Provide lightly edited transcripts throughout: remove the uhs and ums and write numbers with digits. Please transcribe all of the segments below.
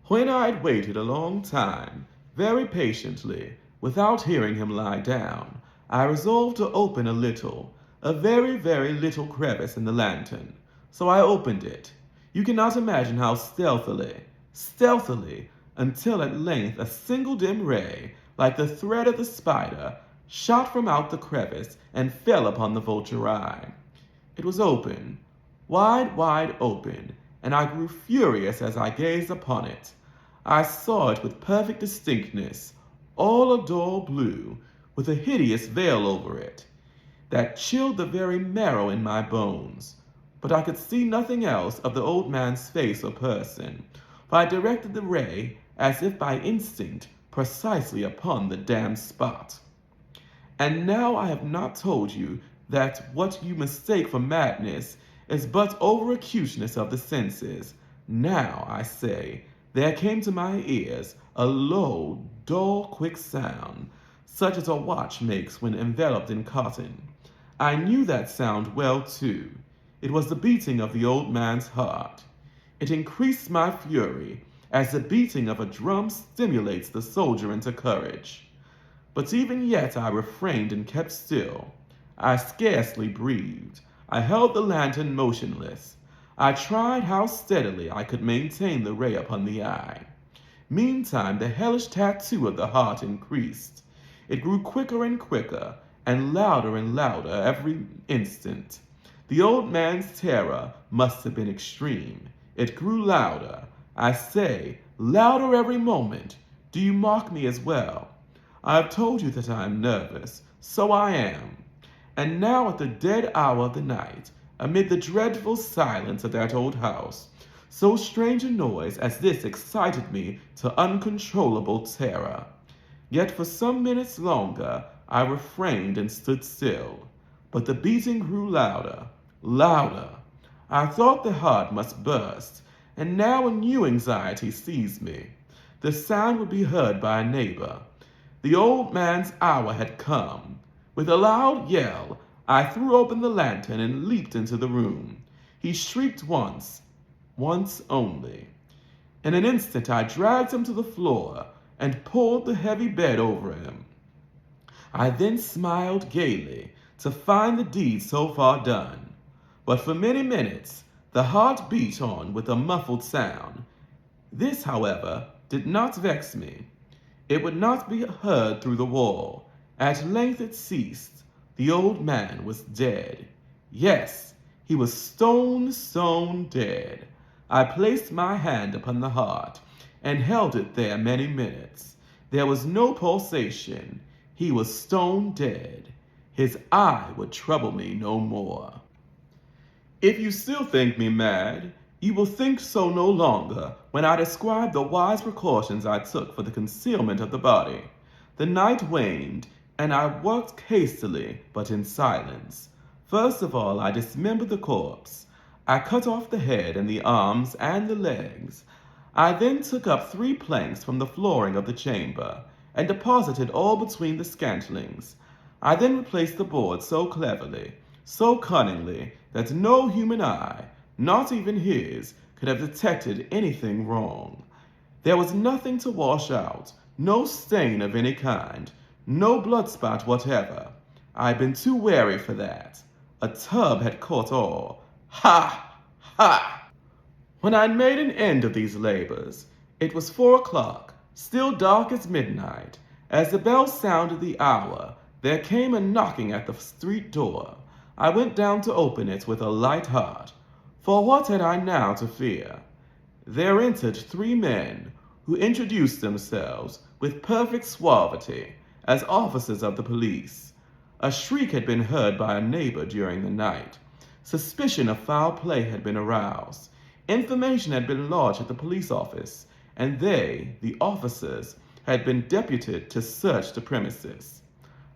When I had waited a long time, very patiently, without hearing him lie down, I resolved to open a very, very little crevice in the lantern. So I opened it. You cannot imagine how stealthily, until at length a single dim ray, like the thread of the spider, shot from out the crevice and fell upon the vulture eye. It was open, wide open, and I grew furious as I gazed upon it. I saw it with perfect distinctness, all a dull blue, with a hideous veil over it, that chilled the very marrow in my bones. But I could see nothing else of the old man's face or person, for I directed the ray, as if by instinct, precisely upon the damned spot. And now I have not told you that what you mistake for madness is but over-acuteness of the senses. Now, I say, there came to my ears a low, dull, quick sound, such as a watch makes when enveloped in cotton. I knew that sound well, too. It was the beating of the old man's heart. It increased my fury, as the beating of a drum stimulates the soldier into courage. But even yet I refrained and kept still. I scarcely breathed. I held the lantern motionless. I tried how steadily I could maintain the ray upon the eye. Meantime, the hellish tattoo of the heart increased. It grew quicker and louder every instant. The old man's terror must have been extreme. It grew louder. I say, louder every moment. Do you mark me as well? I have told you that I am nervous. So I am. And now at the dead hour of the night, amid the dreadful silence of that old house, so strange a noise as this excited me to uncontrollable terror. Yet for some minutes longer I refrained and stood still. But the beating grew louder. I thought the heart must burst, and now a new anxiety seized me. The sound would be heard by a neighbor. The old man's hour had come. With a loud yell, I threw open the lantern and leaped into the room. He shrieked once only. In an instant I dragged him to the floor and pulled the heavy bed over him. I then smiled gaily to find the deed so far done. But for many minutes the heart beat on with a muffled sound. This, however, did not vex me. It would not be heard through the wall. At length it ceased. The old man was dead. Yes, he was stone dead. I placed my hand upon the heart and held it there many minutes. There was no pulsation. He was stone dead. His eye would trouble me no more. If you still think me mad, you will think so no longer when I describe the wise precautions I took for the concealment of the body. The night waned, and I worked hastily, but in silence. First of all, I dismembered the corpse. I cut off the head and the arms and the legs. I then took up 3 planks from the flooring of the chamber and deposited all between the scantlings. I then replaced the board so cleverly, so cunningly, that no human eye, not even his, could have detected anything wrong. There was nothing to wash out, no stain of any kind, no blood spot whatever. I had been too wary for that. A tub had caught all. Ha! Ha! When I had made an end of these labors, it was 4 o'clock, still dark as midnight. As the bell sounded the hour, there came a knocking at the street door. I went down to open it with a light heart. For what had I now to fear? There entered 3 men, who introduced themselves with perfect suavity as officers of the police. A shriek had been heard by a neighbor during the night. Suspicion of foul play had been aroused. Information had been lodged at the police office, and they, the officers, had been deputed to search the premises.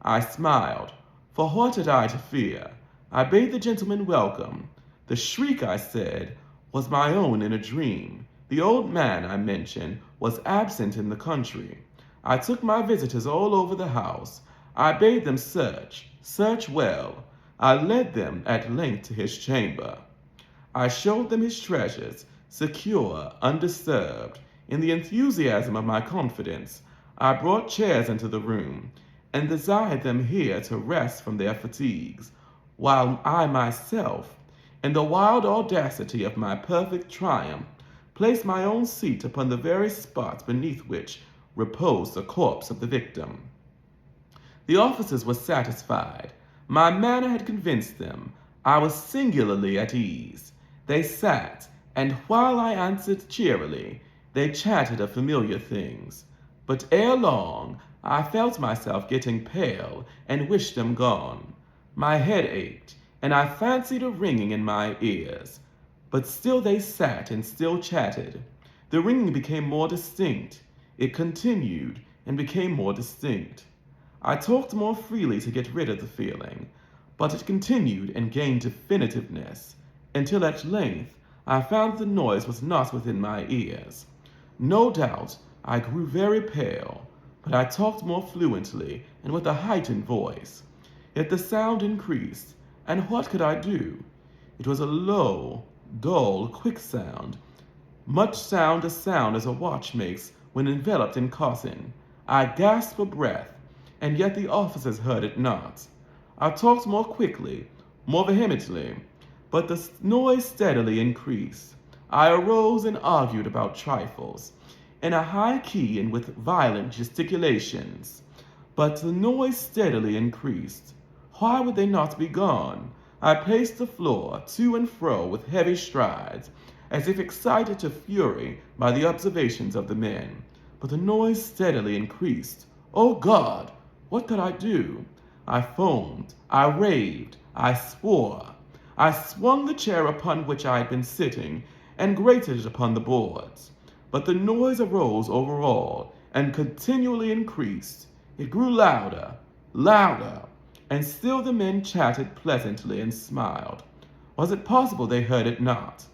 I smiled, for what had I to fear? I bade the gentlemen welcome. The shriek, I said, was my own in a dream. The old man, I mentioned, was absent in the country. I took my visitors all over the house. I bade them search well. I led them at length to his chamber. I showed them his treasures, secure, undisturbed. In the enthusiasm of my confidence, I brought chairs into the room and desired them here to rest from their fatigues, while I myself, in the wild audacity of my perfect triumph, placed my own seat upon the very spot beneath which reposed the corpse of the victim. The officers were satisfied. My manner had convinced them. I was singularly at ease. They sat, and while I answered cheerily, they chatted of familiar things. But ere long, I felt myself getting pale and wished them gone. My head ached, and I fancied a ringing in my ears. But still they sat and still chatted. The ringing became more distinct. It continued and became more distinct. I talked more freely to get rid of the feeling, but it continued and gained definitiveness, until at length I found the noise was not within my ears. No doubt I grew very pale, but I talked more fluently and with a heightened voice. Yet the sound increased, and what could I do? It was a low, dull, quick sound, much sound as a watch makes when enveloped in cotton. I gasped for breath, and yet the officers heard it not. I talked more quickly, more vehemently, but the noise steadily increased. I arose and argued about trifles, in a high key and with violent gesticulations, but the noise steadily increased. Why would they not be gone? I paced the floor to and fro with heavy strides, as if excited to fury by the observations of the men, but the noise steadily increased. Oh God! What could I do? I foamed, I raved, I swore. I swung the chair upon which I had been sitting and grated it upon the boards. But the noise arose over all and continually increased. It grew louder, louder, and still the men chatted pleasantly and smiled. Was it possible they heard it not?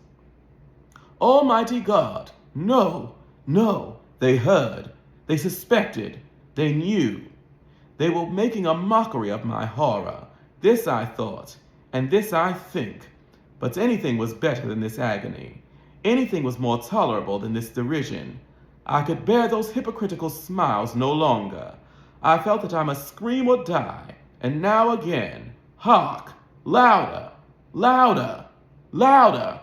Almighty God! No, no, they heard, they suspected, they knew. They were making a mockery of my horror. This I thought, and this I think. But anything was better than this agony. Anything was more tolerable than this derision. I could bear those hypocritical smiles no longer. I felt that I must scream or die. And now again, hark! Louder! Louder! Louder!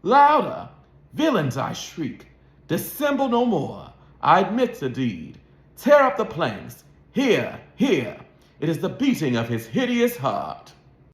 Louder! Villains, I shriek. Dissemble no more. I admit the deed. Tear up the planks. Here, here. It is the beating of his hideous heart.